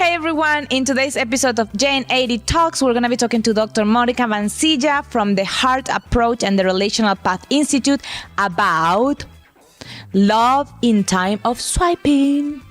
Hey everyone, in today's episode of 𝐭𝐤𝐬 Talks, we're going to be talking to Dr. Monica Mansilla from the Heart Approach and the Relational Path Institute about love in time of swiping.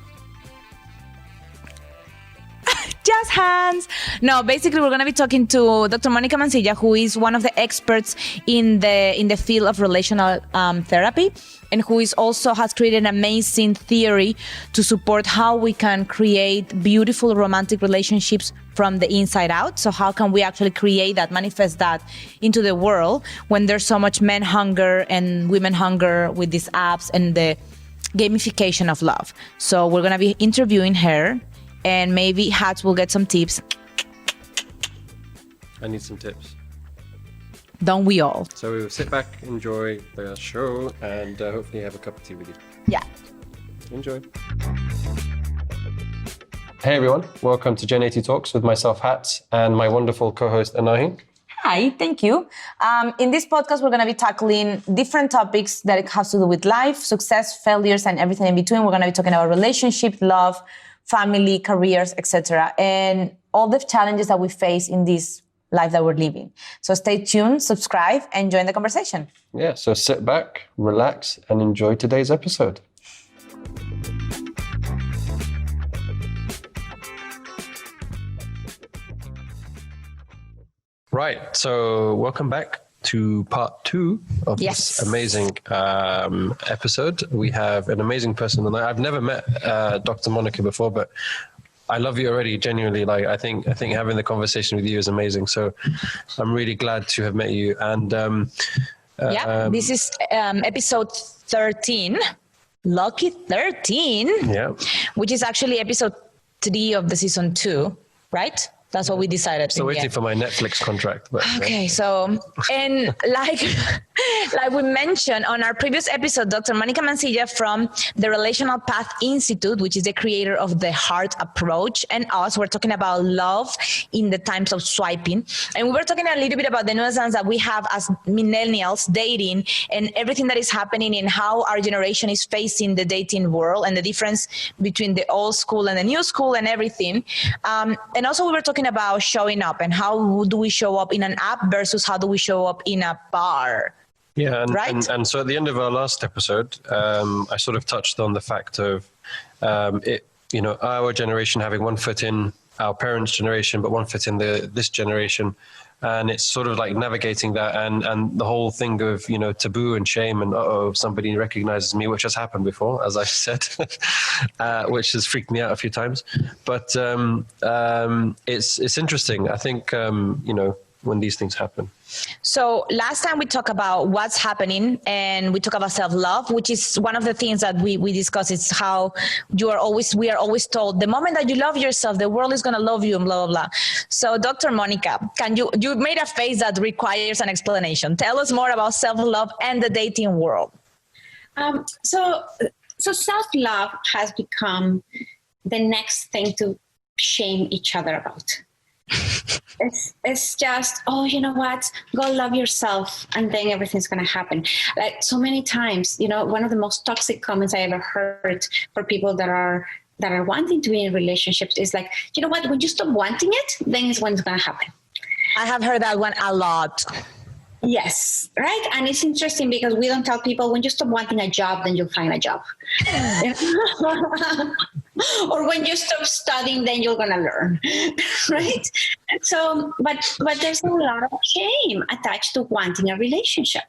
Just hands. No, basically we're going to be talking to Dr. Monica Mansilla, who is one of the experts in the field of relational therapy, and who is also has created an amazing theory to support how we can create beautiful romantic relationships from the inside out. So how can we actually create that, manifest that into the world when there's so much men hunger and women hunger with these apps and the gamification of love. So we're going to be interviewing her, and maybe Hatz will get some tips. I need some tips. Don't we all? So we will sit back, enjoy the show, and hopefully have a cup of tea with you. Yeah. Enjoy. Hey everyone, welcome to 𝐭𝐤𝐬 Talks with myself, Hatz, and my wonderful co-host, Anahi. Hi, thank you. In this podcast, we're going to be tackling different topics that it has to do with life, success, failures, and everything in between. We're going to be talking about relationship, love, family, careers, etc., and all the challenges that we face in this life that we're living. So stay tuned, subscribe, and join the conversation. Yeah, so sit back, relax, and enjoy today's episode. Right, so welcome back to part 2 of this amazing episode. We have an amazing person, and I've never met Dr. Monica before, but I love you already, genuinely. Like I think having the conversation with you is amazing. So I'm really glad to have met you. And this is episode 13, lucky 13. Yeah, which is actually episode 3 of the season 2, right? That's what we decided. So waiting for my Netflix contract. But, okay, so, and like we mentioned on our previous episode, Dr. Monica Mansilla from the Relational Path Institute, which is the creator of the Heart Approach, and us, we're talking about love in the times of swiping. And we were talking a little bit about the nuances that we have as millennials dating and everything that is happening and how our generation is facing the dating world and the difference between the old school and the new school and everything. And also we were talking about showing up and how do we show up in an app versus how do we show up in a bar. Yeah, right? and so at the end of our last episode, I sort of touched on the fact of our generation having one foot in our parents' generation, but one foot in this generation. And it's sort of like navigating that and the whole thing of, taboo and shame and, somebody recognizes me, which has happened before, as I said, which has freaked me out a few times. But it's interesting. I think, when these things happen. So last time we talked about what's happening and we talk about self-love, which is one of the things that we discuss. It's how we are always told the moment that you love yourself, the world is going to love you and blah, blah, blah. So Dr. Monica, you made a face that requires an explanation. Tell us more about self-love and the dating world. So self-love has become the next thing to shame each other about. It's just, you know what, go love yourself and then everything's going to happen. Like so many times, one of the most toxic comments I ever heard for people that are wanting to be in relationships is like, you know what, when you stop wanting it, then is when it's going to happen. I have heard that one a lot. Yes, right. And it's interesting because we don't tell people when you stop wanting a job, then you'll find a job. Or when you stop studying, then you're going to learn, right? So, but there's a lot of shame attached to wanting a relationship.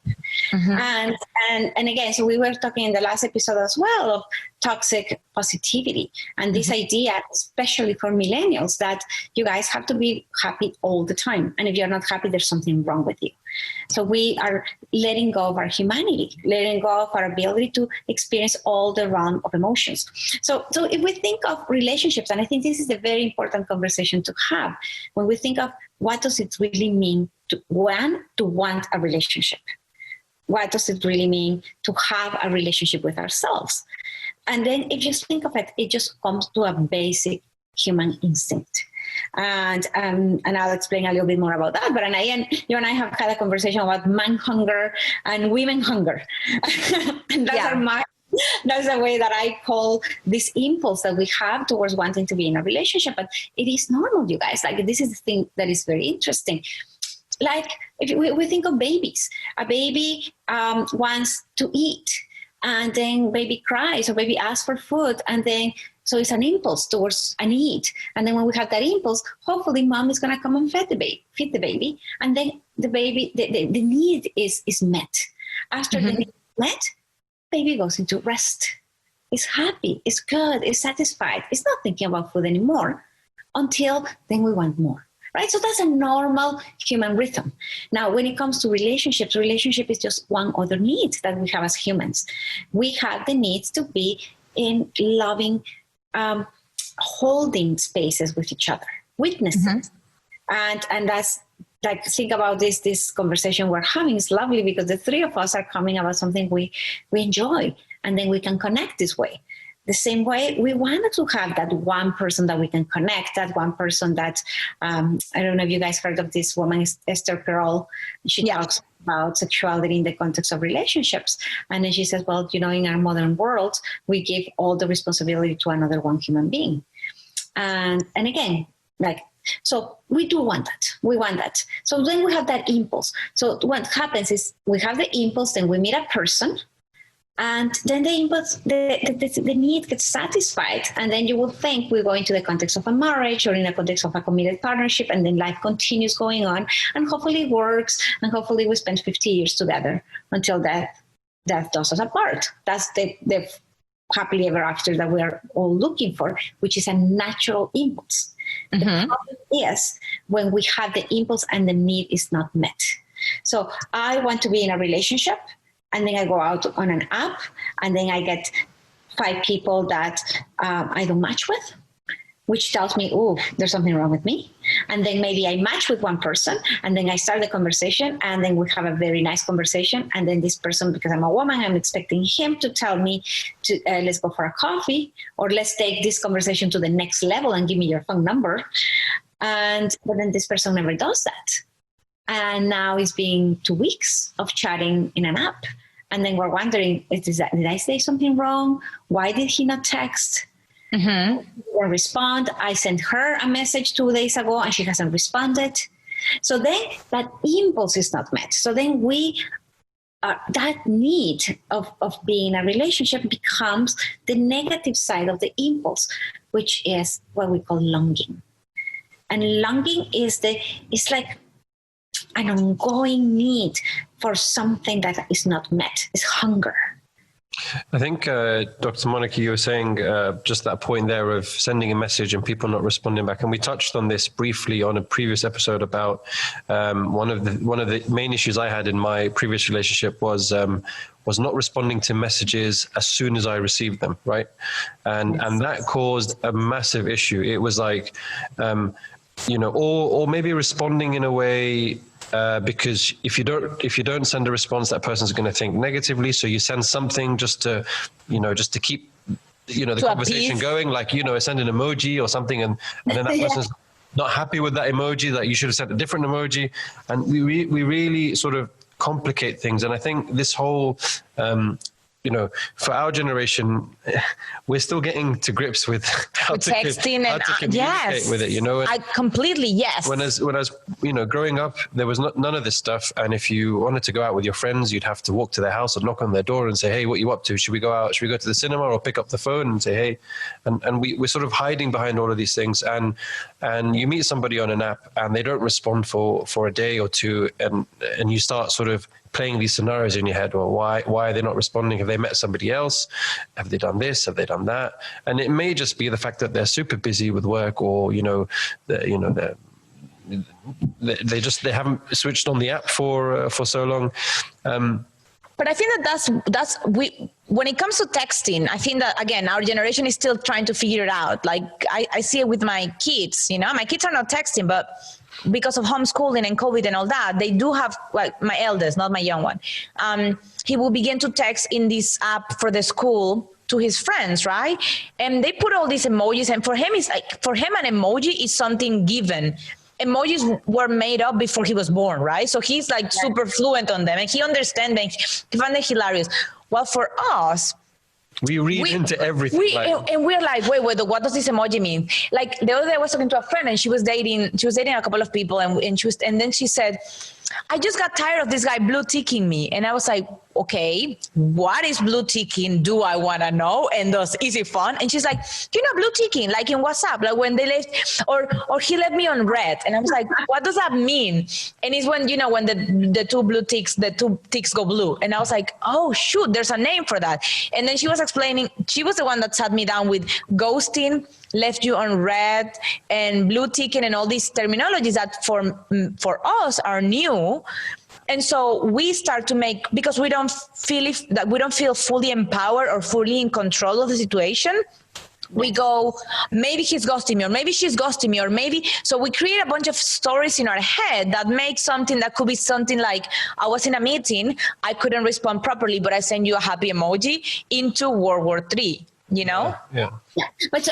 Mm-hmm. And again, so we were talking in the last episode as well of toxic positivity and this idea, especially for millennials, that you guys have to be happy all the time. And if you're not happy, there's something wrong with you. So we are letting go of our humanity, letting go of our ability to experience all the realm of emotions. So if we think of relationships, and I think this is a very important conversation to have, when we think of what does it really mean to want a relationship? What does it really mean to have a relationship with ourselves? And then if you think of it, it just comes to a basic human instinct. And I'll explain a little bit more about that. But you and I have had a conversation about man hunger and women hunger. And that's our That's the way that I call this impulse that we have towards wanting to be in a relationship. But it is normal, you guys. Like, this is the thing that is very interesting. Like, if we think of babies, a baby wants to eat, and then baby cries, or baby asks for food, and then so it's an impulse towards a need. And then when we have that impulse, hopefully mom is going to come and feed the baby, and then the baby, the need is met. After the need is met, baby goes into rest. It's happy, it's good, it's satisfied. It's not thinking about food anymore until then we want more. Right? So that's a normal human rhythm. Now, when it comes to relationships, relationship is just one other need that we have as humans. We have the needs to be in loving, holding spaces with each other, witnesses. And that's like, think about this conversation we're having is lovely because the three of us are coming about something we enjoy, and then we can connect this way. The same way we wanted to have that one person that we can connect, that one person that, I don't know if you guys heard of this woman, Esther Perel. She talks about sexuality in the context of relationships. And then she says, well, you know, in our modern world, we give all the responsibility to another one human being. And again, like, so we do want that. We want that. So then we have that impulse. So what happens is we have the impulse, then we meet a person, and then the impulse, the need gets satisfied. And then you will think we go into the context of a marriage or in a context of a committed partnership, and then life continues going on, and hopefully it works, and hopefully we spend 50 years together until death does us apart. That's the happily ever after that we are all looking for, which is a natural impulse. The problem is when we have the impulse and the need is not met. So I want to be in a relationship, and then I go out on an app, and then I get 5 people that I don't match with, which tells me, oh, there's something wrong with me. And then maybe I match with one person, and then I start the conversation, and then we have a very nice conversation. And then this person, because I'm a woman, I'm expecting him to tell me to let's go for a coffee, or let's take this conversation to the next level and give me your phone number. But then this person never does that. And now it's been 2 weeks of chatting in an app. And then we're wondering, did I say something wrong? Why did he not text? Or respond? I sent her a message 2 days ago and she hasn't responded. So then that impulse is not met. So then that need of being in a relationship becomes the negative side of the impulse, which is what we call longing. And longing is like an ongoing need for something that is not met. It's hunger. I think, Dr. Monica, you were saying just that point there of sending a message and people not responding back. And we touched on this briefly on a previous episode about one of the main issues I had in my previous relationship was not responding to messages as soon as I received them, right? And that caused a massive issue. It was like, or maybe responding in a way because if you don't send a response, that person's going to think negatively. So you send something just to keep the conversation going, like send an emoji or something, and then that person's not happy with that emoji, that you should have sent a different emoji, and we really sort of complicate things. And I think this whole for our generation, we're still getting to grips with how to communicate with it, I completely, yes. When I was growing up, there was none of this stuff. And if you wanted to go out with your friends, you'd have to walk to their house or knock on their door and say, hey, what are you up to? Should we go out? Should we go to the cinema? Or pick up the phone and say, hey? And we're sort of hiding behind all of these things. And you meet somebody on an app and they don't respond for a day or two. And you start sort of playing these scenarios in your head. Well, why are they not responding? Have they met somebody else? Have they done this? Have they done that? And it may just be the fact that they're super busy with work, or they haven't switched on the app for so long. But I think that's when it comes to texting, I think that, again, our generation is still trying to figure it out. Like I see it with my kids, my kids are not texting, but because of homeschooling and COVID and all that, they do have, like my eldest, not my young one. He will begin to text in this app for the school to his friends, right? And they put all these emojis, and for him, an emoji is something given. Emojis were made up before he was born, right? So he's super fluent on them, and he understands them. He found it hilarious. Well, for us, We read into everything. And we're like, wait, what does this emoji mean? Like the other day I was talking to a friend and she was dating a couple of people and then she said, I just got tired of this guy blue ticking me. And I was like, okay, what is blue ticking? Do I want to know? And is it fun? And she's like, blue ticking, like in WhatsApp, like when they left, or he left me on red. And I was like, what does that mean? And it's when, when the two ticks go blue. And I was like, oh shoot, there's a name for that. And then she was explaining, she was the one that sat me down with ghosting, left you on red, and blue ticking, and all these terminologies that for us are new. And so we start to make, because we don't feel fully empowered or fully in control of the situation. We go, maybe he's ghosting me, or maybe she's ghosting me, or maybe, so we create a bunch of stories in our head that make something that could be something like, I was in a meeting, I couldn't respond properly, but I sent you a happy emoji, into World War III. Yeah. But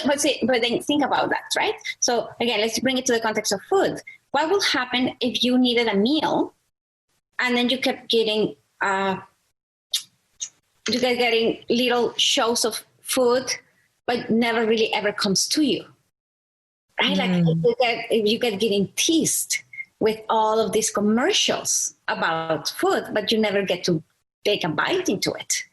then think about that, right? So again, let's bring it to the context of food. What will happen if you needed a meal and then you kept getting little shows of food, but never really ever comes to you, right? Like if you get getting teased with all of these commercials about food, but you never get to take a bite into it.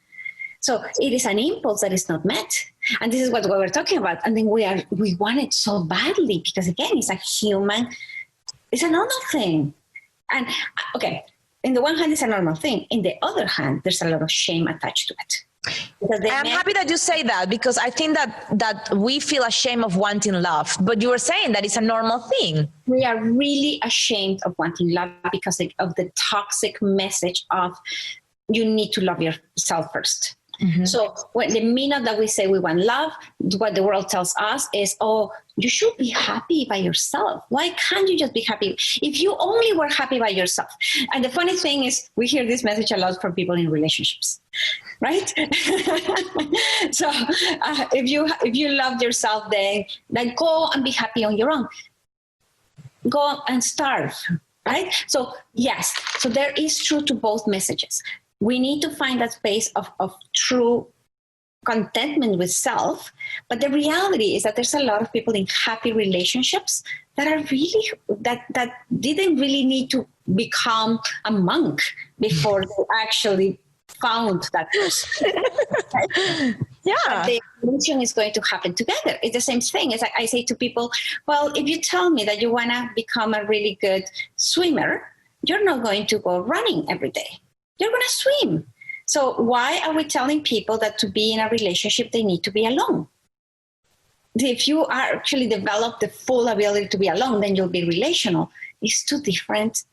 So it is an impulse that is not met. And this is what we were talking about. And then we want it so badly because, again, it's it's a normal thing. And, okay, in the one hand, it's a normal thing. In the other hand, there's a lot of shame attached to it. I'm happy that you say that, because I think that we feel ashamed of wanting love. But you were saying that it's a normal thing. We are really ashamed of wanting love because of the toxic message of you need to love yourself first. Mm-hmm. So when the minute that we say we want love, what the world tells us is, oh, you should be happy by yourself. Why can't you just be happy? If you only were happy by yourself. And the funny thing is, we hear this message a lot from people in relationships, right? So if you love yourself, then go and be happy on your own. Go and starve, right? So yes, so there is truth to both messages. We need to find that space of true contentment with self. But the reality is that there's a lot of people in happy relationships that are really, that didn't really need to become a monk before they actually found that person. Yeah. But the evolution is going to happen together. It's the same thing. It's like I say to people, well, if you tell me that you want to become a really good swimmer, you're not going to go running every day. You're going to swim. So why are we telling people that to be in a relationship, they need to be alone? If you are actually develop the full ability to be alone, then you'll be relational. It's two different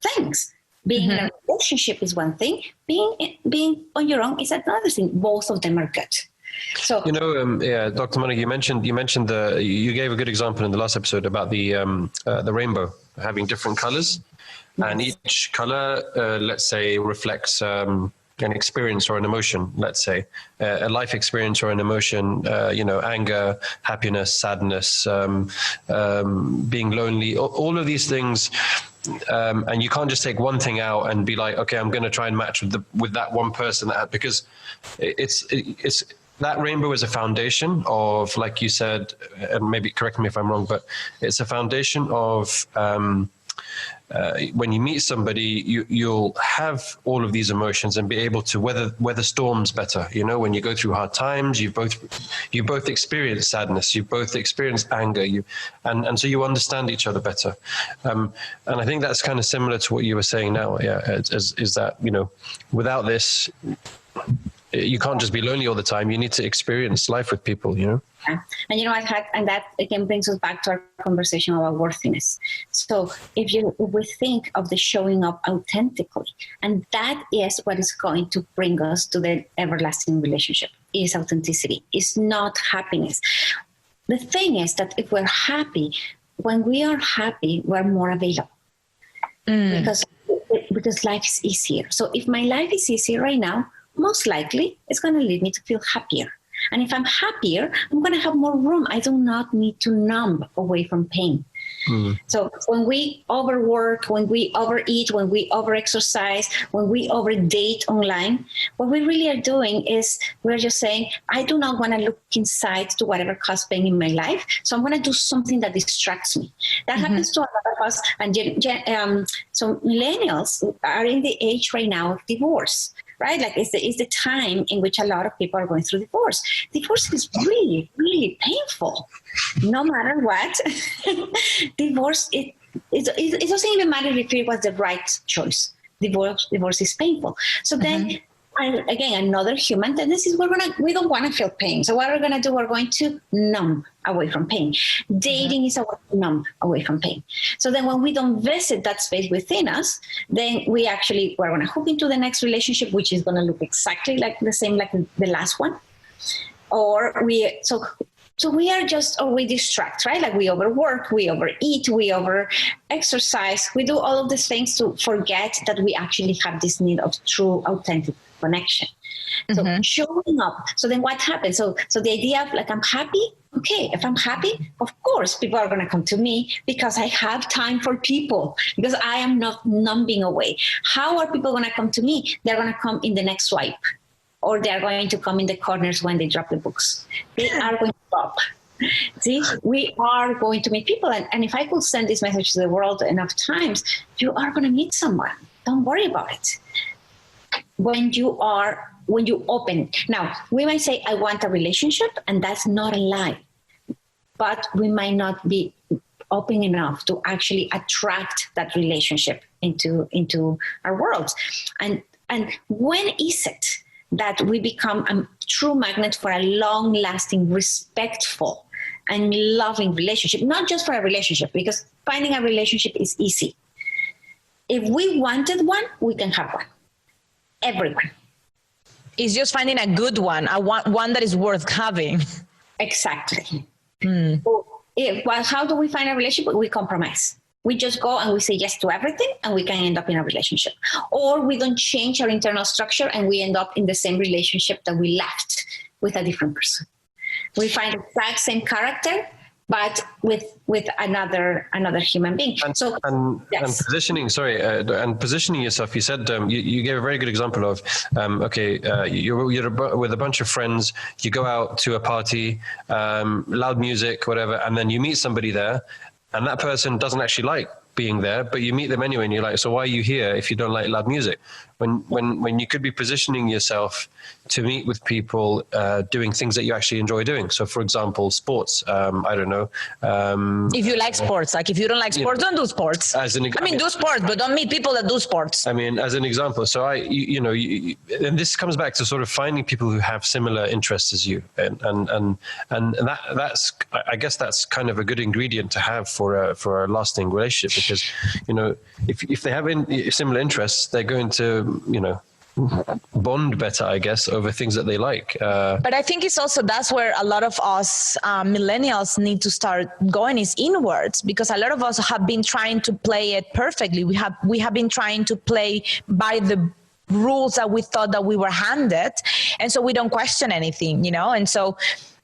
things. Being in a relationship is one thing. Being on your own is another thing. Both of them are good. So Dr. Monica, you mentioned you gave a good example in the last episode about the rainbow having different colors. And each color, let's say, reflects an experience or an emotion, let's say, a life experience or an emotion, anger, happiness, sadness, being lonely, all of these things. And you can't just take one thing out and be like, okay, I'm going to try and match with that one person, because it's that rainbow is a foundation of, like you said, and maybe correct me if I'm wrong, but it's a foundation of when you meet somebody, you'll have all of these emotions and be able to weather storms better. When you go through hard times, you both experience sadness, you both experience anger, and so you understand each other better. And I think that's kind of similar to what you were saying now. Yeah, is that without this, you can't just be lonely all the time. You need to experience life with people, Yeah. And and that again brings us back to our conversation about worthiness. So if we think of the showing up authentically, and that is what is going to bring us to the everlasting relationship, is authenticity. It's not happiness. The thing is that if we're happy, when we are happy, we're more available. Because life is easier. So if my life is easier right now, most likely it's going to lead me to feel happier. And if I'm happier, I'm going to have more room. I do not need to numb away from pain. So when we overwork, when we overeat, when we overexercise, when we overdate online, what we really are doing is we're just saying, I do not want to look inside to whatever causes pain in my life. So I'm going to do something that distracts me. That happens to a lot of us. And so millennials are in the age right now of divorce. Right? Like it's the time in which a lot of people are going through divorce. Divorce is really, really painful. No matter what, divorce, it doesn't even matter if it was the right choice. Divorce is painful. So then, again, another human tendency is we don't want to feel pain. So what we're going to do, we're going to numb away from pain. Dating is a way to numb away from pain. So then when we don't visit that space within us, then we're going to hook into the next relationship, which is going to look exactly like the same like the last one. Or we distract, right? Like we overwork, we overeat, we over-exercise. We do all of these things to forget that we actually have this need of true, authentic connection. So showing up. So then what happens? So the idea of like, I'm happy. Okay, if I'm happy, of course, people are going to come to me because I have time for people, because I am not numbing away. How are people going to come to me? They're going to come in the next swipe, or they're going to come in the corners when they drop the books. They are going to stop. See, we are going to meet people. And if I could send this message to the world enough times, you are going to meet someone. Don't worry about it. When you open. Now, we might say, I want a relationship, and that's not a lie. But we might not be open enough to actually attract that relationship into our world. And when is it that we become a true magnet for a long-lasting, respectful, and loving relationship? Not just for a relationship, because finding a relationship is easy. If we wanted one, we can have one. Everyone. It's just finding a good one, one that is worth having. Exactly. Well, how do we find a relationship? We compromise. We just go and we say yes to everything, and we can end up in a relationship. Or we don't change our internal structure, and we end up in the same relationship that we left with a different person. We find the exact same character, but with another human being. And positioning, and positioning yourself. You said you gave a very good example of you're with a bunch of friends. You go out to a party, loud music, whatever, and then you meet somebody there, and that person doesn't actually like being there, but you meet them anyway, and you're like, so why are you here if you don't like loud music? When you could be positioning yourself to meet with people doing things that you actually enjoy doing. So, for example, sports. I don't know. If you like sports, like if you don't like sports, don't do sports. Do sports, but don't meet people that do sports. I mean, as an example. So and this comes back to sort of finding people who have similar interests as you, and that's I guess that's kind of a good ingredient to have for a lasting relationship, because if they have similar interests, they're going to bond better, I guess, over things that they like. But I think it's also, that's where a lot of us millennials need to start going, is inwards, because a lot of us have been trying to play it perfectly. We have been trying to play by the rules that we thought that we were handed, and so we don't question anything, and so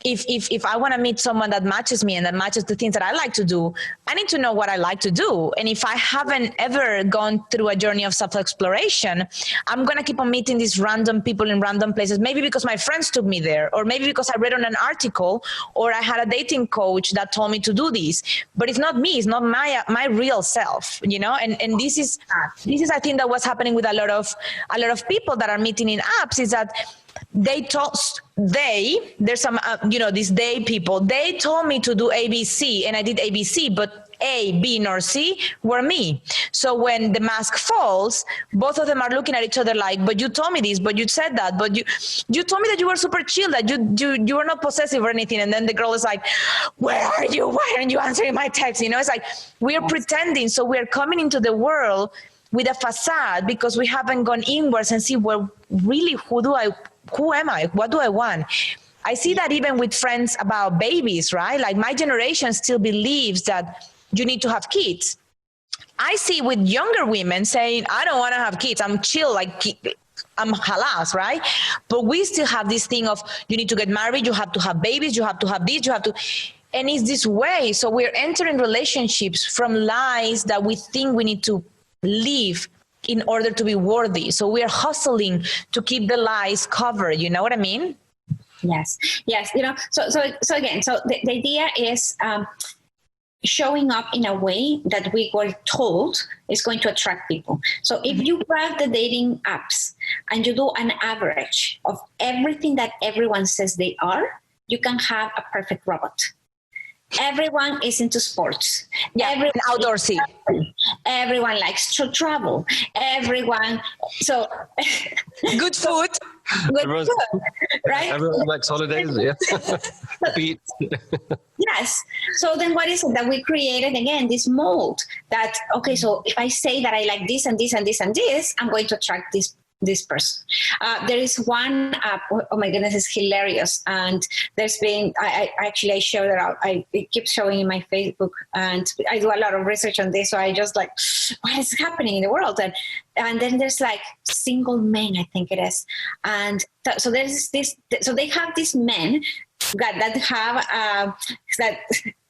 if I want to meet someone that matches me and that matches the things that I like to do, I need to know what I like to do. And if I haven't ever gone through a journey of self-exploration, I'm going to keep on meeting these random people in random places, maybe because my friends took me there, or maybe because I read on an article, or I had a dating coach that told me to do this. But it's not me. It's not my real self, and this is I think that what's happening with a lot of people that are meeting in apps, is that there's some, these they people, they told me to do ABC, and I did ABC, but A, B, nor C were me. So when the mask falls, both of them are looking at each other like, but you told me this, but you said that, but you told me that you were super chill, that you were not possessive or anything. And then the girl is like, where are you? Why aren't you answering my text? It's like, we're pretending. So we're coming into the world with a facade because we haven't gone inwards and see, well, really, who am I? What do I want? I see that even with friends about babies, right? Like my generation still believes that you need to have kids. I see with younger women saying, I don't want to have kids. I'm chill, like I'm halas, right? But we still have this thing of, you need to get married, you have to have babies, you have to have this, you have to. And it's this way. So we're entering relationships from lies that we think we need to live in order to be worthy. So we're hustling to keep the lies covered. You know what I mean? Yes. You know, so again, the idea is showing up in a way that we were told is going to attract people. So if you grab the dating apps and you do an average of everything that everyone says they are, you can have a perfect robot. Everyone is into sports. Yeah, everyone outdoorsy. Everyone likes to travel. Everyone, so good food. Good food, right? Everyone likes holidays, yeah. Beach. Yes. So then what is it that we created again? This mold that, okay, so if I say that I like this and this and this and this, I'm going to attract this person. There is one app, oh my goodness, it's hilarious. And there's been, I showed it out. It keeps showing in my Facebook, and I do a lot of research on this. So I just like, what is happening in the world? And then there's like single men, I think it is. And so there's this, so they have these men that have,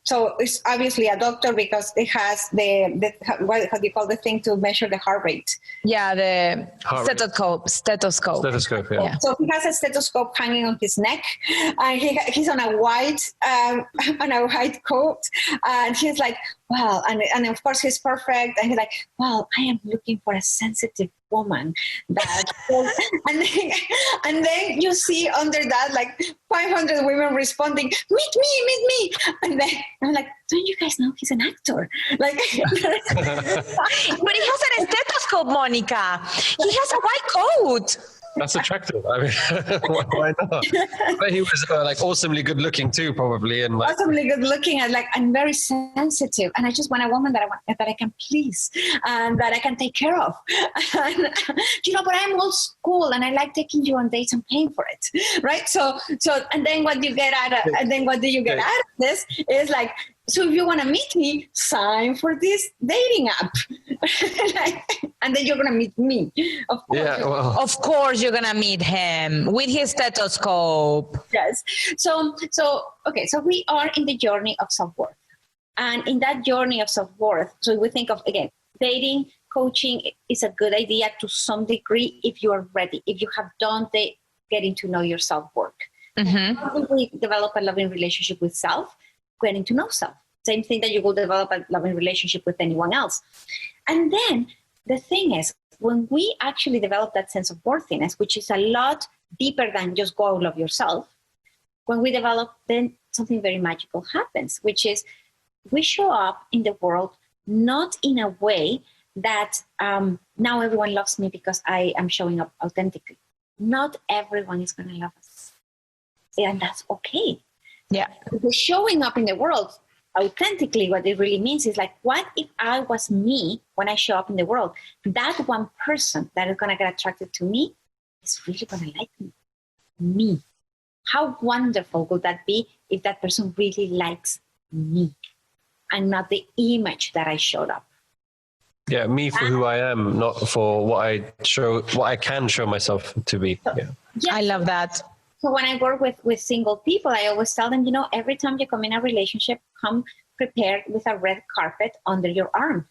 so it's obviously a doctor because it has how do you call the thing to measure the heart rate? Yeah, the stethoscope. Yeah. So he has a stethoscope hanging on his neck, and he's on a white coat, and he's like, well, and of course he's perfect, and he's like, well, I am looking for a sensitive woman that and then you see under that like 500 women responding, meet me, and then I'm like, don't you guys know he's an actor? Like, but he has a stethoscope, Monica. He has a white coat. That's attractive. I mean, why not? But he was like awesomely good looking too, probably, and like awesomely good looking and very sensitive. And I just want a woman that I can please and that I can take care of. And, but I'm old school and I like taking you on dates and paying for it, right? So and then what do you get out of this is like, so if you want to meet me, sign for this dating app. And then you're going to meet me. Of course. Yeah, well. Of course you're going to meet him with his stethoscope. Yes. So we are in the journey of self-worth. And in that journey of self-worth, so we think of, again, dating, coaching is a good idea to some degree if you are ready, if you have done the getting to know yourself work. Mm-hmm. How do we develop a loving relationship with self? Getting to know self. Same thing that you will develop a loving relationship with anyone else. And then the thing is, when we actually develop that sense of worthiness, which is a lot deeper than just go love yourself, when we develop, then something very magical happens, which is we show up in the world not in a way that now everyone loves me because I am showing up authentically. Not everyone is going to love us. And that's okay. Yeah. Because showing up in the world authentically, what it really means is like, what if I was me when I show up in the world? That one person that is going to get attracted to me is really going to like me. How wonderful would that be if that person really likes me and not the image that I showed up? Yeah, me for who I am, not for what I can show myself to be. Yeah. I love that. So when I work with single people, I always tell them, every time you come in a relationship, come prepared with a red carpet under your arm.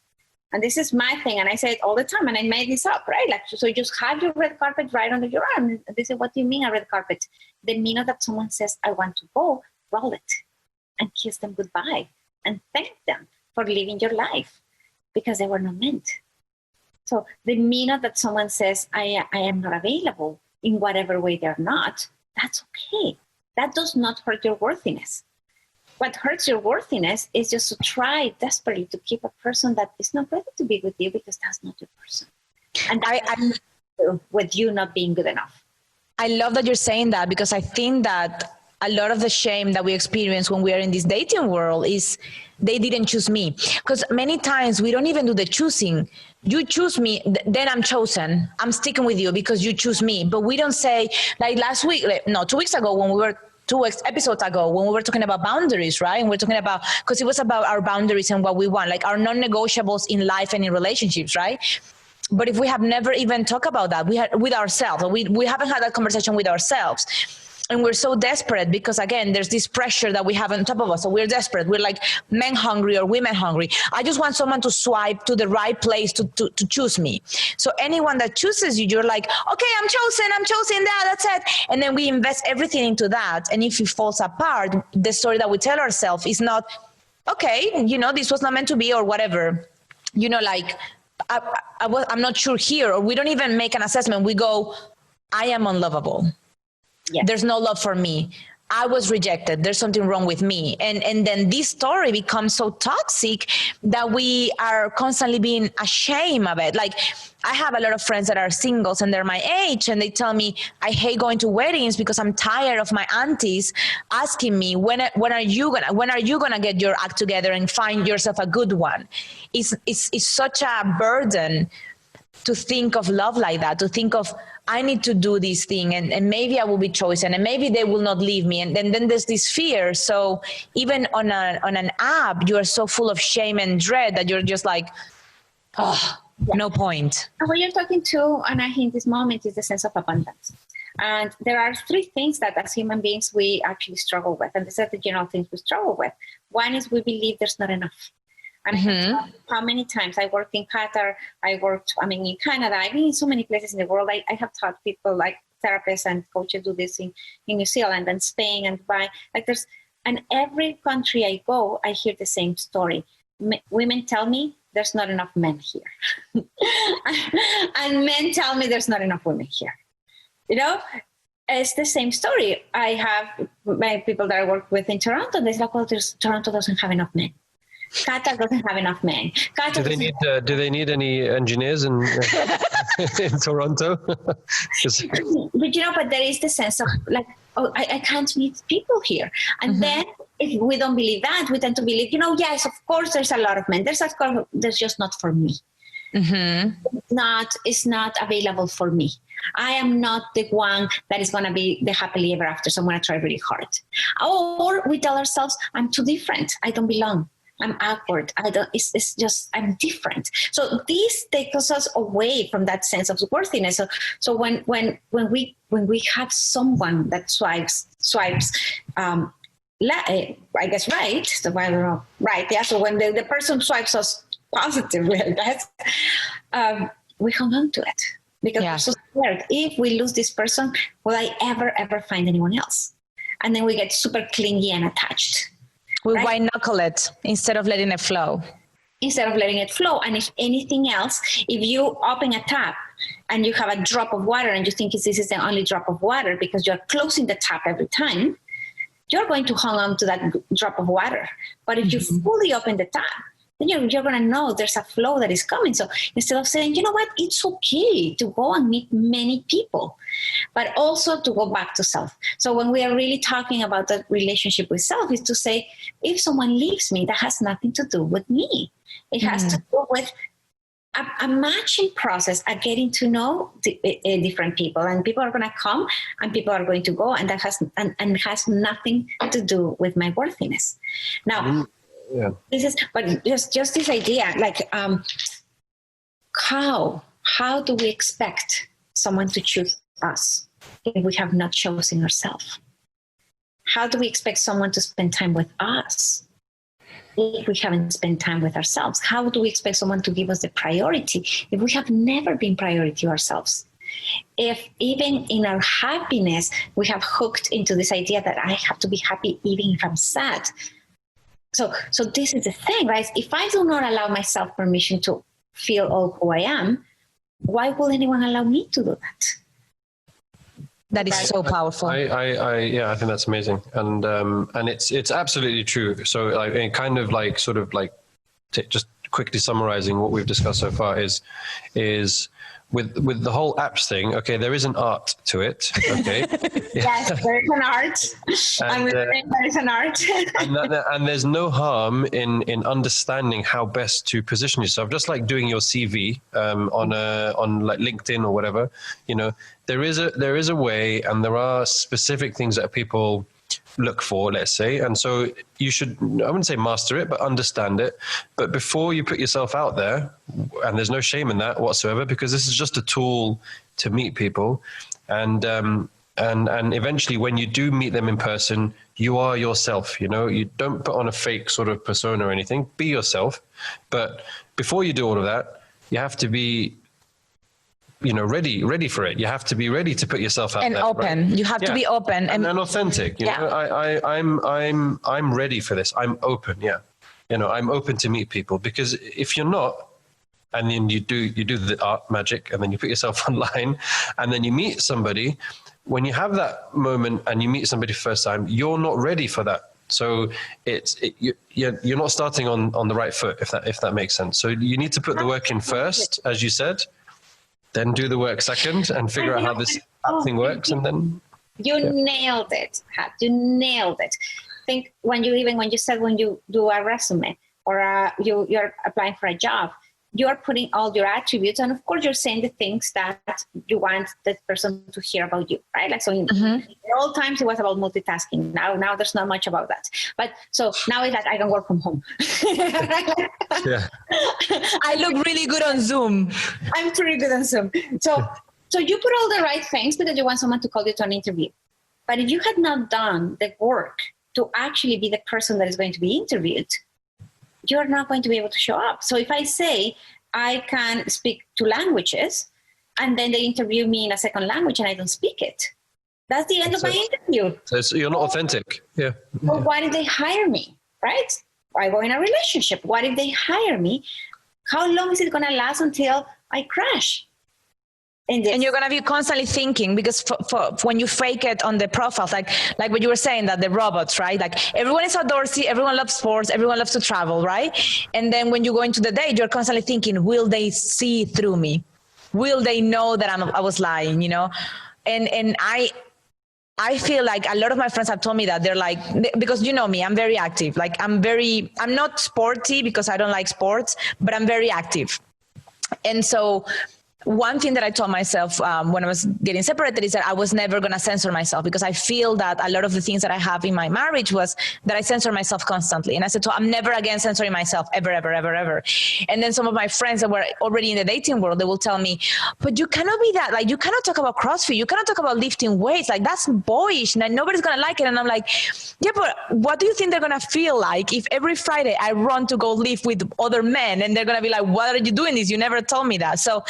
And this is my thing. And I say it all the time. And I made this up, right? Like, so you just have your red carpet right under your arm. And they say, what do you mean a red carpet? The minute that someone says, I want to go, roll it and kiss them goodbye and thank them for living your life because they were not meant. So the minute that someone says, I am not available in whatever way they're not, that's okay. That does not hurt your worthiness. What hurts your worthiness is just to try desperately to keep a person that is not ready to be with you because that's not your person. And I with you not being good enough. I love that you're saying that because I think that a lot of the shame that we experience when we are in this dating world is they didn't choose me. Because many times we don't even do the choosing. You choose me, then I'm chosen. I'm sticking with you because you choose me. But we don't say, like 2 weeks ago when we were 2 episodes ago when we were talking about boundaries, right? And we're talking about, because it was about our boundaries and what we want, like our non-negotiables in life and in relationships, right? But if we have never even talked about that, with ourselves, we haven't had that conversation with ourselves. And we're so desperate because, again, there's this pressure that we have on top of us. So we're desperate. We're like men hungry or women hungry. I just want someone to swipe to the right place to choose me. So anyone that chooses you, you're like, okay, I'm chosen, that's it. And then we invest everything into that. And if it falls apart, the story that we tell ourselves is not, okay, you know, this was not meant to be or whatever. You know, like, I'm not sure here, or we don't even make an assessment. We go, I am unlovable. Yeah. There's no love for me. I was rejected. There's something wrong with me. And then this story becomes so toxic that we are constantly being ashamed of it. Like, I have a lot of friends that are singles and they're my age, and they tell me, I hate going to weddings because I'm tired of my aunties asking me, when are you gonna get your act together and find yourself a good one? It's such a burden to think of love like that, to think of, I need to do this thing and maybe I will be chosen and maybe they will not leave me. And then there's this fear. So even on an app, you are so full of shame and dread that you're just like, oh, no point. And what you're talking to, Anahi, in this moment is the sense of abundance. And there are three things that as human beings, we actually struggle with. And these are the general things we struggle with. One is we believe there's not enough. And how many times I worked in Qatar, in Canada, I've been in so many places in the world. I have taught people, like therapists and coaches do this in New Zealand and Spain and Dubai. And every country I go, I hear the same story. Women tell me there's not enough men here. And men tell me there's not enough women here. You know, it's the same story. I have my people that I work with in Toronto, they're like, well, Toronto doesn't have enough men. Qatar doesn't have enough men. Do they need any engineers in Toronto? But there is the sense of like, oh, I can't meet people here. And then if we don't believe that, we tend to believe, yes, of course there's a lot of men. There's just not for me. It's not available for me. I am not the one that is going to be the happily ever after. So I'm going to try really hard. Or we tell ourselves, I'm too different. I don't belong. I'm awkward. It's just, I'm different. So this takes us away from that sense of worthiness. So when we have someone that swipes, I guess right. So I don't know, right? Yeah. So when the person swipes us positively, I guess, we hang on to it because we're so scared. If we lose this person, will I ever find anyone else? And then we get super clingy and attached. We white knuckle it instead of letting it flow. And if anything else, if you open a tap and you have a drop of water and you think this is the only drop of water because you're closing the tap every time, you're going to hang on to that drop of water. But if you fully open the tap, then you're going to know there's a flow that is coming. So instead of saying, you know what, it's okay to go and meet many people, but also to go back to self. So when we are really talking about the relationship with self is to say, if someone leaves me, that has nothing to do with me. It has to do with a matching process, a getting to know different people, and people are going to come and people are going to go, and that has nothing to do with my worthiness. Now, but just this idea, like, how do we expect someone to choose us if we have not chosen ourselves? How do we expect someone to spend time with us if we haven't spent time with ourselves? How do we expect someone to give us the priority if we have never been priority to ourselves? If even in our happiness, we have hooked into this idea that I have to be happy even if I'm sad. So this is the thing, right? If I do not allow myself permission to feel all who I am, why will anyone allow me to do that? That is so powerful. I think that's amazing, and it's absolutely true. So like, kind of like, sort of like, just quickly summarizing what we've discussed so far is with the whole apps thing. Okay, there is an art to it. Okay. Yes, there is an art. There is an art. and there's no harm in understanding how best to position yourself. Just like doing your CV on like LinkedIn or whatever. There is a way, and there are specific things that people look for, let's say, and so you should, I wouldn't say master it, but understand it. But before you put yourself out there, and there's no shame in that whatsoever, because this is just a tool to meet people, and And eventually when you do meet them in person, you are yourself, you know, you don't put on a fake sort of persona or anything, be yourself. But before you do all of that, you have to be, you know, ready for it. You have to be ready to put yourself out and there, open. right? You have to be open and authentic. You know, I'm ready for this. I'm open. Yeah. You know, I'm open to meet people, because if you're not, and then you do the art magic, and then you put yourself online, and then you meet somebody, when you have that moment and you meet somebody for the first time, you're not ready for that. So you're not starting on the right foot, if that makes sense. So you need to put the work in first, as you said, then do the work second, and figure out how this thing works, and then nailed it. You nailed it. Think when you said when you do a resume or you're applying for a job, you're putting all your attributes, and of course you're saying the things that you want that person to hear about you, right? Like, so in all times it was about multitasking. Now there's not much about that. But so now it's like I can work from home. Yeah. I look really good on Zoom. I'm pretty good on Zoom. So you put all the right things because you want someone to call you to an interview. But if you had not done the work to actually be the person that is going to be interviewed, you're not going to be able to show up. So if I say I can speak 2 languages, and then they interview me in a second language and I don't speak it, that's the end of my interview. So you're not authentic. Yeah. Well, why did they hire me, right? I go in a relationship. What if they hire me? How long is it going to last until I crash? And you're going to be constantly thinking, because for when you fake it on the profiles, like what you were saying, that the robots, right? Like everyone is outdoorsy, everyone loves sports, everyone loves to travel, right? And then when you go into the date, you're constantly thinking, will they see through me? Will they know that I was lying, you know? And I feel like a lot of my friends have told me that they're like, because you know me, I'm very active. Like I'm not sporty because I don't like sports, but I'm very active. And so one thing that I told myself when I was getting separated is that I was never going to censor myself, because I feel that a lot of the things that I have in my marriage was that I censor myself constantly. And I said, so I'm never again censoring myself ever. And then some of my friends that were already in the dating world, they will tell me, but you cannot be that. Like, you cannot talk about CrossFit. You cannot talk about lifting weights. Like, that's boyish and nobody's going to like it. And I'm like, yeah, but what do you think they're going to feel like if every Friday I run to go lift with other men and they're going to be like, what are you doing this? You never told me that. So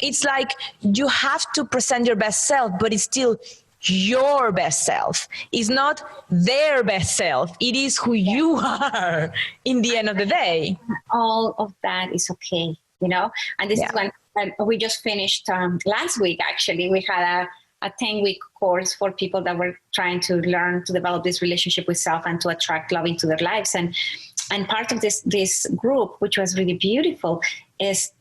it's like you have to present your best self, but it's still your best self. It's not their best self. It is who you are in the end of the day. All of that is okay, you know? And this is when we just finished last week, actually. We had a 10-week course for people that were trying to learn to develop this relationship with self and to attract love into their lives. And part of this group, which was really beautiful, is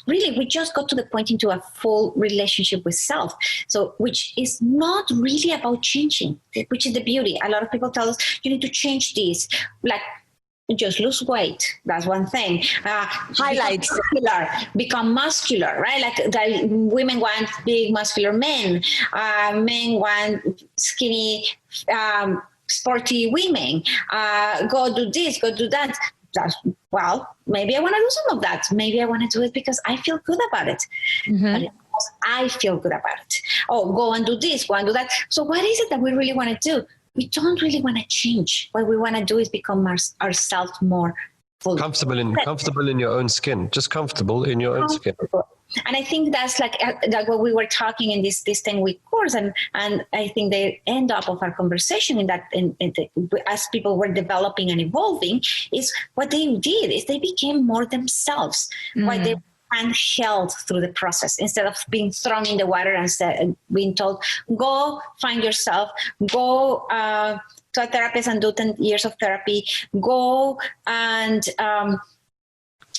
really, we just got to the point into a full relationship with self. So, which is not really about changing, which is the beauty. A lot of people tell us, you need to change this. Like, just lose weight. That's one thing. Highlights. Become muscular, right? Like women want big muscular men. Men want skinny, sporty women. Go do this, go do that. Well, maybe I want to do some of that. Maybe I want to do it because I feel good about it. But I feel good about it. Oh, go and do this, go and do that. So what is it that we really want to do? We don't really want to change. What we want to do is become ourselves more fully. Comfortable in your own skin. Just comfortable in your own skin. And I think that's like what we were talking in this 10-week course, and I think the end up of our conversation as people were developing and evolving is what they did is they became more themselves. Why they were handheld through the process instead of being thrown in the water and being told, go find yourself, go to a therapist and do 10 years of therapy, go and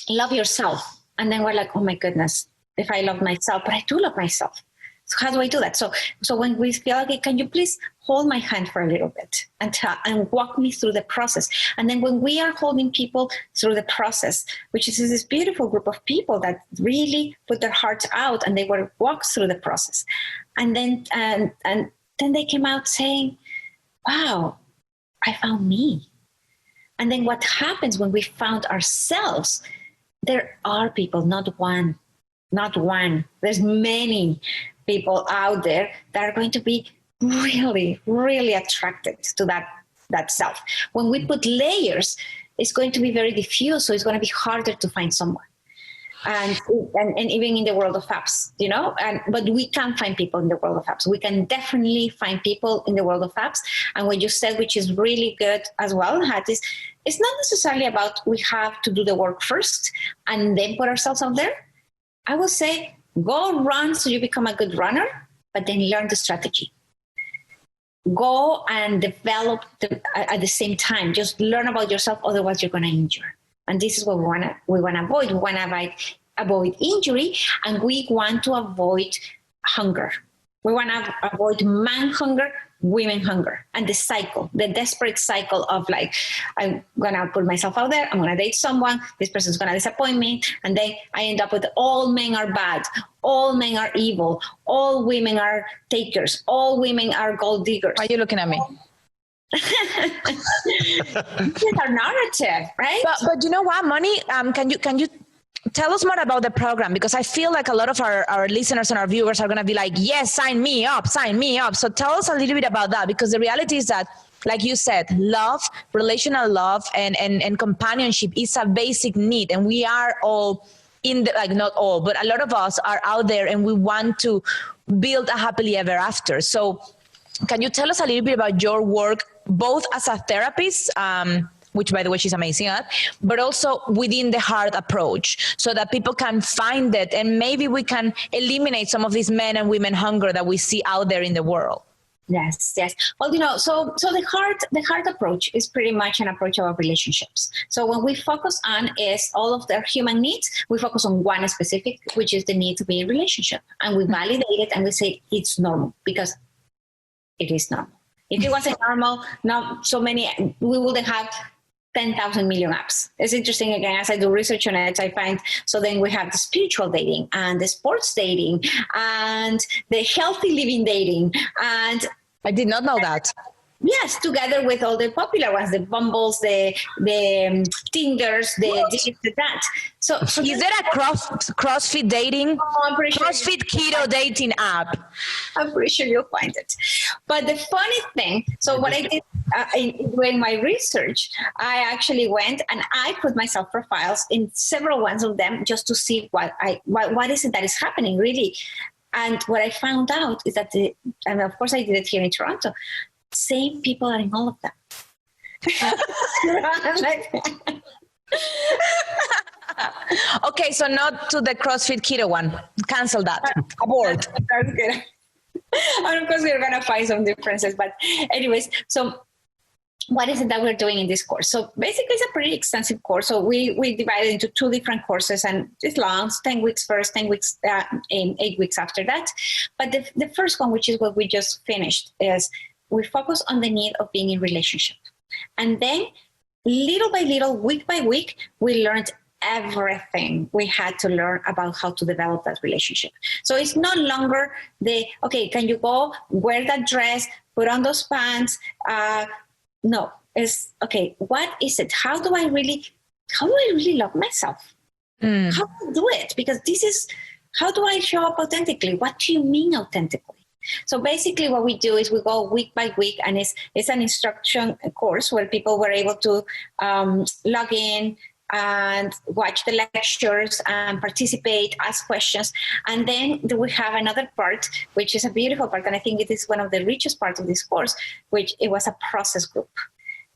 love yourself. And then we're like, oh my goodness, if I love myself, but I do love myself. So how do I do that? So when we feel like, can you please hold my hand for a little bit and walk me through the process? And then when we are holding people through the process, which is this beautiful group of people that really put their hearts out and they were walked through the process. And then they came out saying, wow, I found me. And then what happens when we found ourselves, there are people, not one, there's many people out there that are going to be really, really attracted to that self. When we put layers, it's going to be very diffuse, so it's going to be harder to find someone. And even in the world of apps, but we can find people in the world of apps. We can definitely find people in the world of apps. And what you said, which is really good as well, Hatz, is it's not necessarily about we have to do the work first and then put ourselves out there. I will say, go run so you become a good runner, but then learn the strategy. Go and develop at the same time. Just learn about yourself, otherwise you're going to injure. And this is what we want to avoid. We want to avoid injury, and we want to avoid hunger. We want to avoid man hunger, women hunger, and the desperate cycle of like, I'm going to put myself out there, I'm going to date someone, this person's going to disappoint me, and then I end up with all men are bad, all men are evil, all women are takers, all women are gold diggers. Why are you looking at me? It's our narrative, right? But you know what, Moni? Can you tell us more about the program? Because I feel like a lot of our listeners and our viewers are going to be like, yes, sign me up. So tell us a little bit about that, because the reality is that, like you said, love, relational love and companionship is a basic need. And we are all not all, but a lot of us are out there and we want to build a happily ever after. So can you tell us a little bit about your work, both as a therapist, which, by the way, she's amazing at, but also within the heart approach, so that people can find it and maybe we can eliminate some of this men and women hunger that we see out there in the world? Yes. Well, so the heart approach is pretty much an approach about relationships. So what we focus on is all of their human needs. We focus on one specific, which is the need to be in a relationship. And we validate it and we say it's normal, because it is normal. If it wasn't normal, we wouldn't have 10,000 million apps. It's interesting, again, as I do research on it, I find, so then we have the spiritual dating and the sports dating and the healthy living dating. And I did not know that. Yes, together with all the popular ones, the Bumbles, the Tinders, the that. So is there a CrossFit dating? Oh, CrossFit keto dating app? I'm pretty sure you'll find it. But the funny thing, so what I did doing my research, I actually went and I put myself profiles in several ones of them just to see what is it that is happening really. And what I found out is that, and of course I did it here in Toronto, same people are in all of them. Okay, so not to the CrossFit keto one. Cancel that. Abort. That's good. And of course, we're going to find some differences. But anyways, so what is it that we're doing in this course? So basically, it's a pretty extensive course. So we divide it into 2 different courses, and it's long, 10 weeks first, 10 weeks, 8 weeks after that. But the first one, which is what we just finished, is we focus on the need of being in relationship. And then little by little, week by week, we learned everything we had to learn about how to develop that relationship. So it's no longer okay, can you go wear that dress, put on those pants? No, it's okay, what is it? How do I really love myself? How do I do it? Because how do I show up authentically? What do you mean authentically? So basically what we do is we go week by week, and it's an instruction course where people were able to log in and watch the lectures and participate, ask questions. And then we have another part, which is a beautiful part, and I think it is one of the richest parts of this course, which it was a process group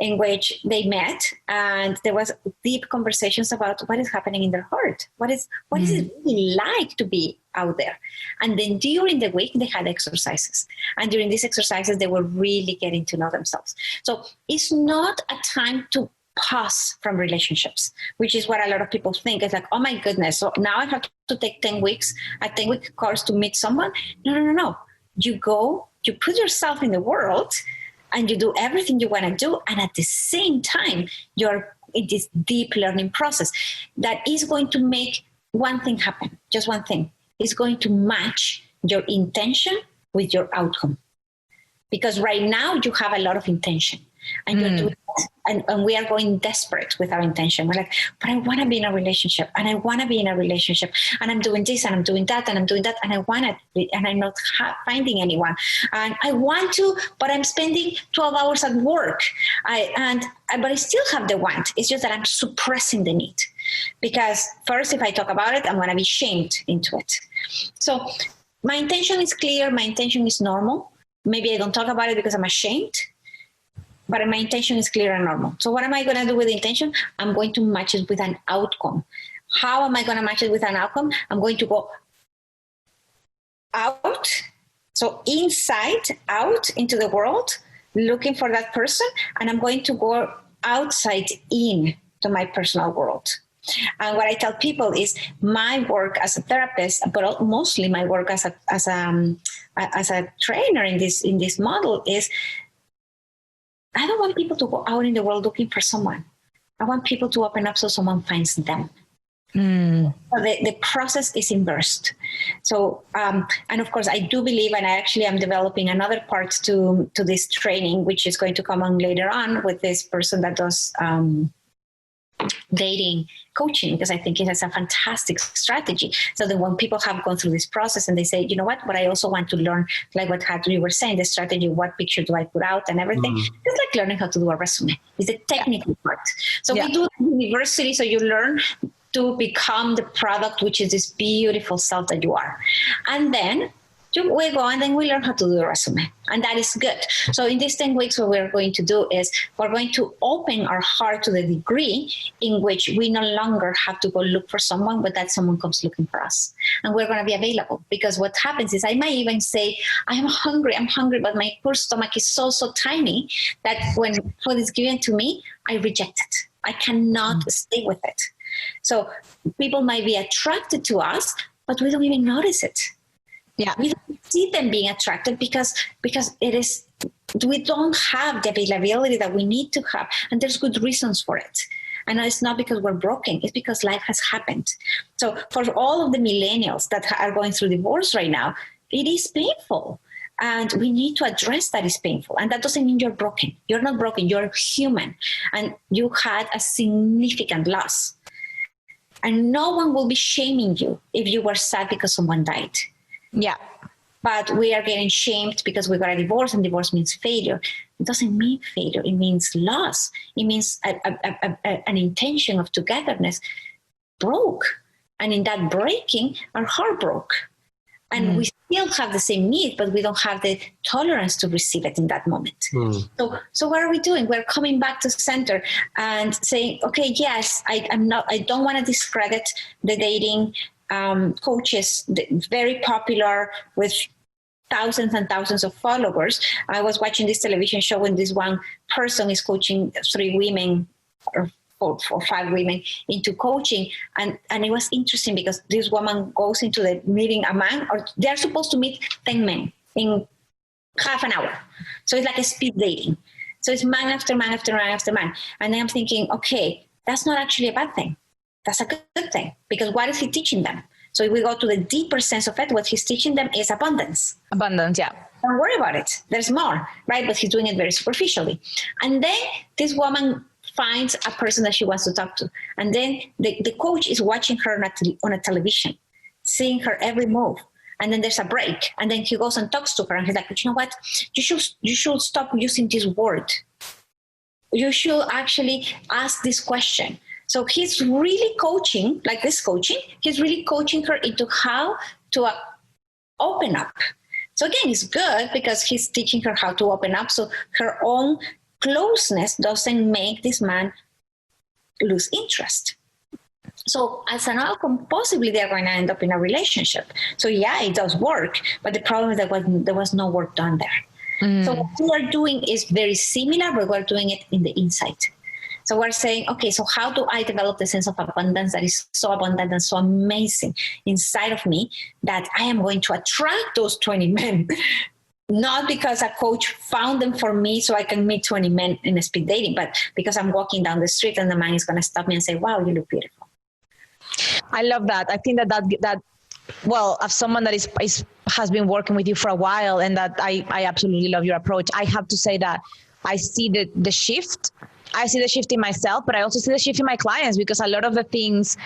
in which they met, and there was deep conversations about what is happening in their heart. What is it really like to be out there? And then during the week, they had exercises. And during these exercises, they were really getting to know themselves. So it's not a time to pause from relationships, which is what a lot of people think. It's like, oh my goodness, so now I have to take a 10-week course to meet someone. No. You go, you put yourself in the world, and you do everything you want to do. And at the same time, you're in this deep learning process that is going to make one thing happen, just one thing. It's going to match your intention with your outcome. Because right now you have a lot of intention. And you're doing it, and we are going desperate with our intention. We're like, but I want to be in a relationship, and I want to be in a relationship, and I'm doing this, and I'm doing that, and I'm doing that, and I want it, and I'm not finding anyone. And I want to, but I'm spending 12 hours at work. But I still have the want. It's just that I'm suppressing the need. Because first, if I talk about it, I'm going to be shamed into it. So my intention is clear. My intention is normal. Maybe I don't talk about it because I'm ashamed, but my intention is clear and normal. So what am I going to do with the intention? I'm going to match it with an outcome. How am I going to match it with an outcome? I'm going to go out. So inside, out into the world, looking for that person. And I'm going to go outside in to my personal world. And what I tell people is my work as a therapist, but mostly my work as a trainer in this model is, I don't want people to go out in the world looking for someone. I want people to open up so someone finds them. So the process is inversed. So, and of course, I do believe, and I actually am developing another part to this training, which is going to come on later on with this person that does dating coaching, because I think it has a fantastic strategy. So that when people have gone through this process and they say, you know what, but I also want to learn, like what you were saying, the strategy, what picture do I put out and everything. It's like learning how to do a resume. It's the technical part. So we do university, so you learn to become the product, which is this beautiful self that you are. And then we go and then we learn how to do a resume. And that is good. So in these 10 weeks, what we're going to do is we're going to open our heart to the degree in which we no longer have to go look for someone, but that someone comes looking for us. And we're going to be available, because what happens is I might even say, I'm hungry, but my poor stomach is so tiny that when food is given to me, I reject it. I cannot stay with it. So people might be attracted to us, but we don't even notice it. Yeah, we don't see them being attracted because it is, we don't have the availability that we need to have, and there's good reasons for it. And it's not because we're broken; it's because life has happened. So for all of the millennials that are going through divorce right now, it is painful, and we need to address that it's painful. And that doesn't mean you're broken. You're not broken. You're human, and you had a significant loss. And no one will be shaming you if you were sad because someone died. Yeah. But we are getting shamed because we got a divorce, and divorce means failure. It doesn't mean failure. It means loss. It means an intention of togetherness broke. And in that breaking, our heart broke. And we still have the same need, but we don't have the tolerance to receive it in that moment. So what are we doing? We're coming back to center and saying, okay, yes, I don't want to discredit the dating coaches, very popular with thousands and thousands of followers. I was watching this television show when this one person is coaching 3 women or 4 or 5 women into coaching. And it was interesting because this woman goes into the meeting a man, or they're supposed to meet 10 men in half an hour. So it's like a speed dating. So it's man after man after man after man. And then I'm thinking, okay, that's not actually a bad thing. That's a good thing, because what is he teaching them? So if we go to the deeper sense of it, what he's teaching them is abundance. Abundance, yeah. Don't worry about it. There's more, right? But he's doing it very superficially. And then this woman finds a person that she wants to talk to. And then the coach is watching her on a television, seeing her every move. And then there's a break. And then he goes and talks to her. And he's like, but you know what? You should stop using this word. You should actually ask this question. So he's really coaching, like this coaching, he's really coaching her into how to open up. So again, it's good because he's teaching her how to open up, so her own closeness doesn't make this man lose interest. So as an outcome, possibly they're going to end up in a relationship. So yeah, it does work, but the problem is that there was no work done there. So what we are doing is very similar, but we're doing it in the inside. So we're saying, okay, so how do I develop the sense of abundance that is so abundant and so amazing inside of me that I am going to attract those 20 men? Not because a coach found them for me so I can meet 20 men in a speed dating, but because I'm walking down the street and the man is going to stop me and say, wow, you look beautiful. I love that. I think that well, as someone that has been working with you for a while, and that I absolutely love your approach. I have to say that I see the shift. I see the shift in myself, but I also see the shift in my clients, because a lot of the things,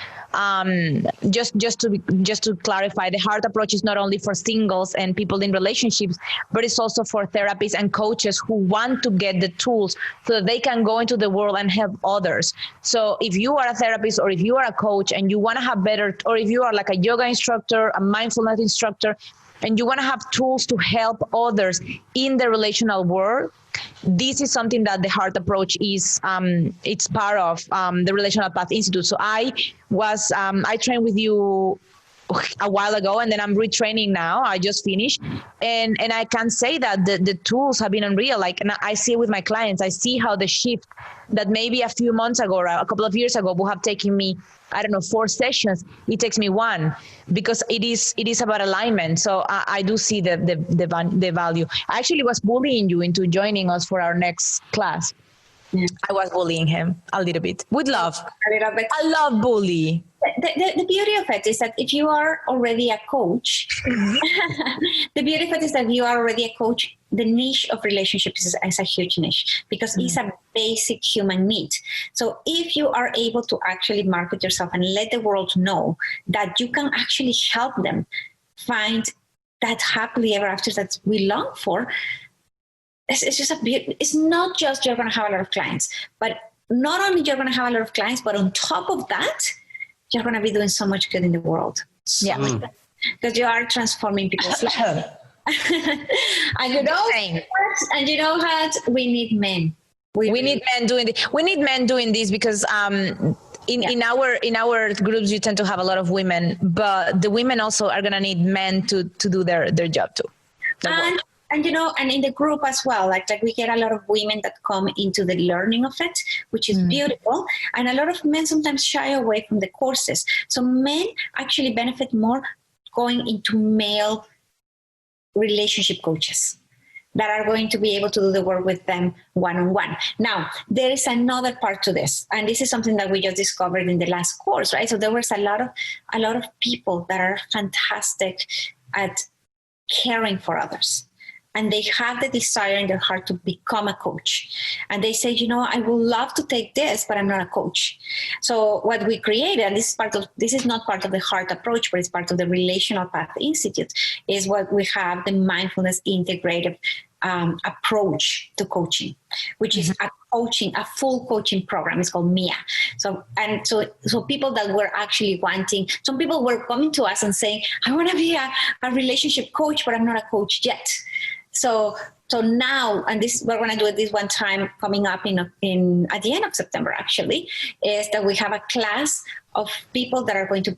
just to clarify, the heart approach is not only for singles and people in relationships, but it's also for therapists and coaches who want to get the tools so that they can go into the world and help others. So if you are a therapist, or if you are a coach and you want to have better, or if you are like a yoga instructor, a mindfulness instructor, and you want to have tools to help others in the relational world, this is something that the heart approach is, it's part of the Relational Path Institute. So I trained with you a while ago, and then I'm retraining now. I just finished. And I can say that the tools have been unreal. Like, and I see it with my clients. I see how the shift that maybe a few months ago or a couple of years ago would have taken me, 4 sessions. It takes me 1, because it is about alignment. So I do see the value. I actually was bullying you into joining us for our next class. Yeah. I was bullying him a little bit with love. A little bit. I love bully. The beauty of it is that if you are already a coach, the beauty of it is that you are already a coach. The niche of relationships is a huge niche, because it's a basic human need. So if you are able to actually market yourself and let the world know that you can actually help them find that happily ever after that we long for, it's just it's not just you're going to have a lot of clients, but not only you're going to have a lot of clients, but on top of that, you're going to be doing so much good in the world. Yeah. Because you are transforming people's lives. And you know what? We need men. We need men doing this. We need men doing this, because in our groups you tend to have a lot of women, but the women also are going to need men to do their job too. And in the group as well, like we get a lot of women that come into the learning of it, which is beautiful. And a lot of men sometimes shy away from the courses. So men actually benefit more going into male relationship coaches that are going to be able to do the work with them one-on-one. Now, there is another part to this, and this is something that we just discovered in the last course, right? So there was a lot of people that are fantastic at caring for others. And they have the desire in their heart to become a coach. And they say, I would love to take this, but I'm not a coach. So what we created, and this is not part of the heart approach, but it's part of the Relational Path Institute, is what we have, the mindfulness integrative approach to coaching, which is a full coaching program. It's called MIA. So people that were actually wanting, some people were coming to us and saying, I want to be a relationship coach, but I'm not a coach yet. So now, and we're going to do it this one time coming up at the end of September, actually, is that we have a class of people that are going to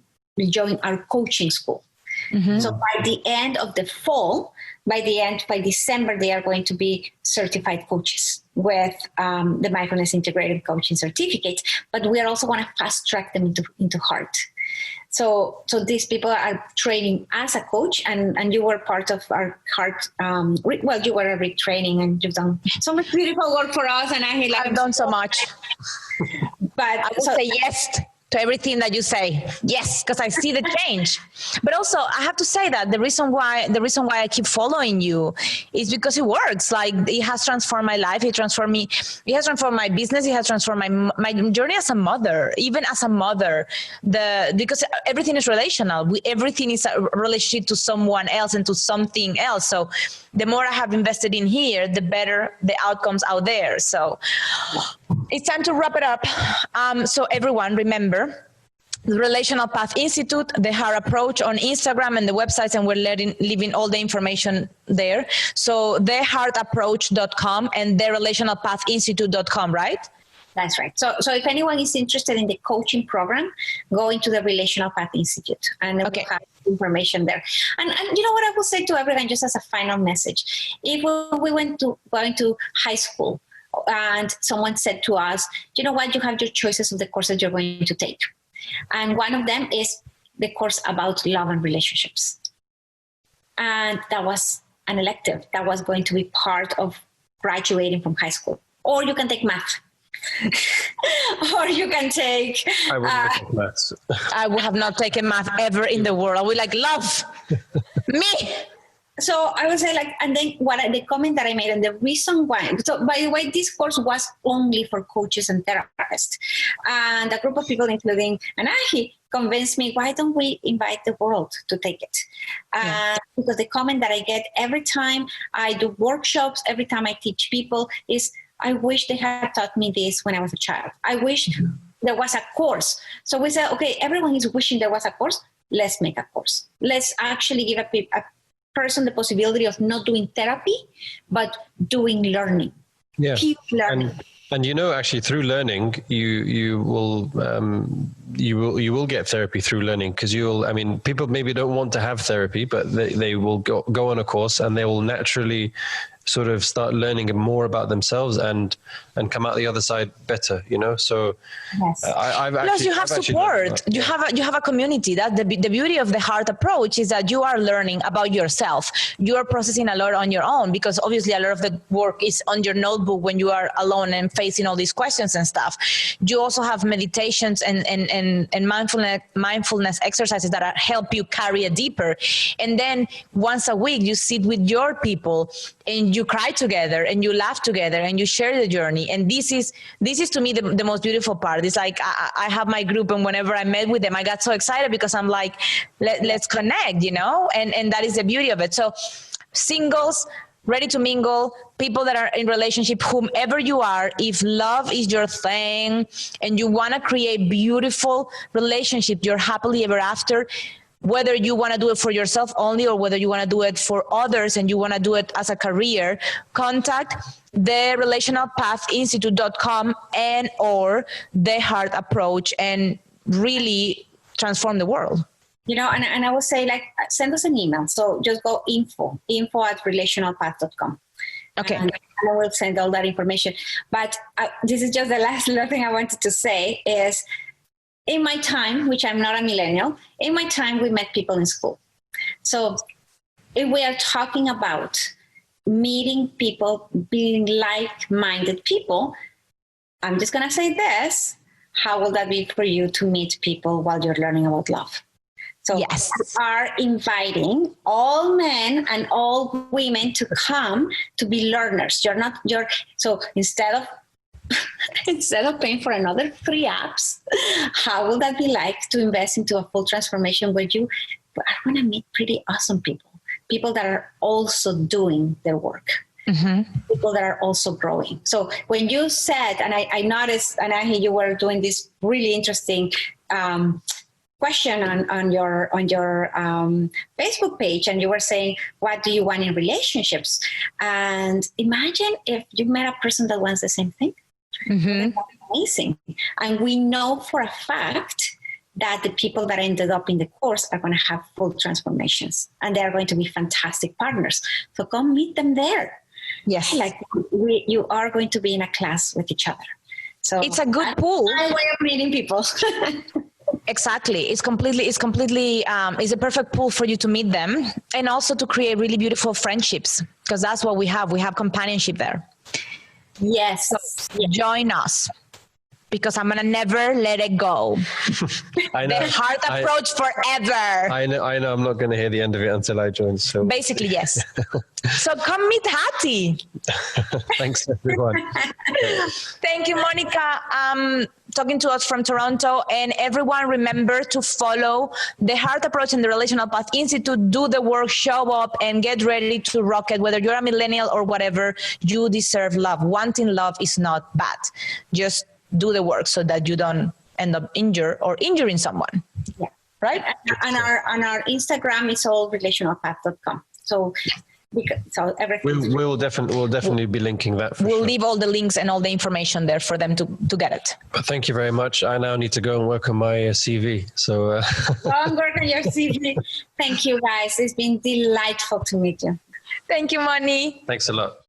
join our coaching school. Mm-hmm. So by the end of the fall, by December, they are going to be certified coaches with the mindfulness integrated coaching certificate. But we also want to fast track them into heart. So these people are training as a coach, and you were part of our heart. You were a retraining, and you've done so much beautiful work for us. And I've done so much. But I will say yes to everything that you say. Yes, because I see the change. But also, I have to say that the reason why I keep following you is because it works. Like, it has transformed my life. It transformed me. It has transformed my business. It has transformed my journey as a mother. Even as a mother, because everything is relational. Everything is a relationship to someone else and to something else. So the more I have invested in here, the better the outcomes out there. So it's time to wrap it up. So everyone, remember, the Relational Path Institute, the Heart Approach on Instagram and the websites, and we're leaving all the information there. So theheartapproach.com and therelationalpathinstitute.com, right? That's right. So if anyone is interested in the coaching program, go into the Relational Path Institute, and we'll have information there. And you know what I will say to everyone, just as a final message, if we went to going to high school and someone said to us, you know what, you have your choices of the courses you're going to take. And one of them is the course about love and relationships. And that was an elective that was going to be part of graduating from high school. Or you can take math. Or you can take... I wouldn't take maths. I would have not taken math ever in the world. I would love me. So I would say and then the comment that I made and the reason why, so by the way, this course was only for coaches and therapists. And a group of people, including Anahi, convinced me, why don't we invite the world to take it? Because the comment that I get every time I do workshops, every time I teach people is, I wish they had taught me this when I was a child. I wish there was a course. So we said, okay, everyone is wishing there was a course. Let's make a course. Let's actually give a person the possibility of not doing therapy, but doing learning. Yeah. Keep learning. And actually through learning, you will get therapy through learning, because people maybe don't want to have therapy, but they will go on a course and they will naturally sort of start learning more about themselves and come out the other side better, So yes. Plus you have support. You have a community. That the beauty of the heart approach is that you are learning about yourself. You are processing a lot on your own, because obviously a lot of the work is on your notebook when you are alone and facing all these questions and stuff. You also have meditations and mindfulness exercises that help you carry it deeper. And then once a week you sit with your people and you cry together and you laugh together and you share the journey. And this is to me the most beautiful part. It's like I have my group, and whenever I met with them, I got so excited because I'm like, let's connect, and that is the beauty of it. So singles, ready to mingle, people that are in relationship, whomever you are, if love is your thing and you want to create beautiful relationship, you're happily ever after, whether you want to do it for yourself only or whether you want to do it for others and you want to do it as a career, contact the Relational Path Institute.com and or the Heart Approach and really transform the world. And I would say send us an email. So just go info@relationalpath.com. Okay. And I will send all that information. But this is just the last little thing I wanted to say is, in my time, which I'm not a millennial, in my time, we met people in school. So if we are talking about meeting people, being like-minded people, I'm just going to say this, how will that be for you to meet people while you're learning about love? So yes. We are inviting all men and all women to come to be learners. So instead of paying for another 3 apps, how will that be like to invest into a full transformation where you are going to meet pretty awesome people that are also doing their work, people that are also growing. So when you said, and I noticed, Anahi, you were doing this really interesting question on your Facebook page, and you were saying, what do you want in relationships? And imagine if you met a person that wants the same thing. That's amazing. And we know for a fact that the people that ended up in the course are going to have full transformations and they're going to be fantastic partners. So come meet them there. Yes. You are going to be in a class with each other. So it's a good pool. My way of meeting people. Exactly. It's a perfect pool for you to meet them and also to create really beautiful friendships, because that's what we have. We have companionship there. Yes. So join us, because I'm going to never let it go. I know. The heart approach forever. I know. I'm not going to hear the end of it until I join. So basically, yes. So come meet Hattie. Thanks, everyone. Thank you, Monica. Talking to us from Toronto. And everyone, remember to follow the Heart Approach and the Relational Path Institute. Do the work, show up, and get ready to rock it. Whether you're a millennial or whatever, you deserve love. Wanting love is not bad. Just do the work so that you don't end up injuring someone. Yeah. Right? And our Instagram is all relationalpath.com. So everything. We'll definitely be linking that. We'll leave all the links and all the information there for them to get it. But thank you very much. I now need to go and work on my CV. So go and work on your CV. Thank you, guys. It's been delightful to meet you. Thank you, Moni. Thanks a lot.